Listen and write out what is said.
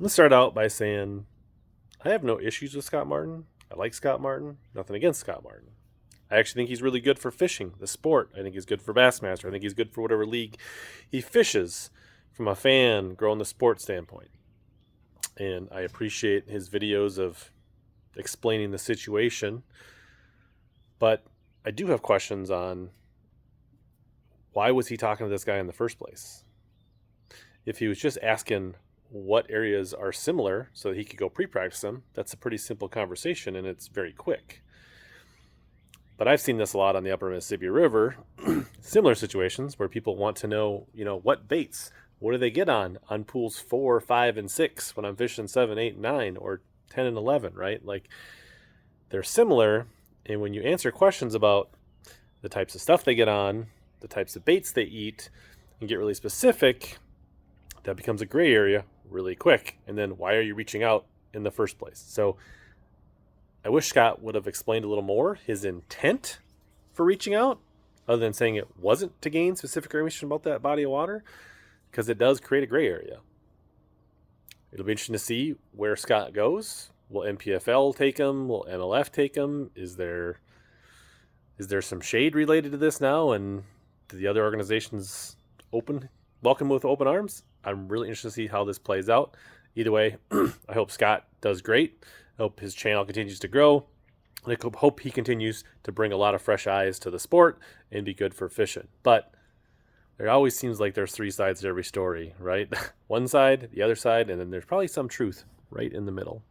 Let's start out by saying I have no issues with Scott Martin. I like Scott Martin. Nothing against Scott Martin. I actually think he's really good for fishing, the sport. I think he's good for Bassmaster. I think he's good for whatever league he fishes from a fan growing the sport standpoint. And I appreciate his videos of explaining the situation. But I do have questions on why was he talking to this guy in the first place? If he was just asking what areas are similar so that he could go pre-practice them, that's a pretty simple conversation and it's very quick. But I've seen this a lot on the upper Mississippi River, similar situations where people want to know, what baits, what do they get on pools 4, 5, and 6 when I'm fishing 7, 8, 9, or 10 and 11, right? Like, they're similar, and when you answer questions about the types of stuff they get on, the types of baits they eat, and get really specific, that becomes a gray area really quick. And then why are you reaching out in the first place? So I wish Scott would have explained a little more his intent for reaching out, other than saying it wasn't to gain specific information about that body of water, because it does create a gray area. It'll be interesting to see where Scott goes. Will NPFL take him? Will MLF take him? Is there some shade related to this now? And do the other organizations welcome with open arms? I'm really interested to see how this plays out. Either way, I hope Scott does great. I hope his channel continues to grow. And I hope he continues to bring a lot of fresh eyes to the sport and be good for fishing. But there always seems like there's three sides to every story, right? One side, the other side, and then there's probably some truth right in the middle.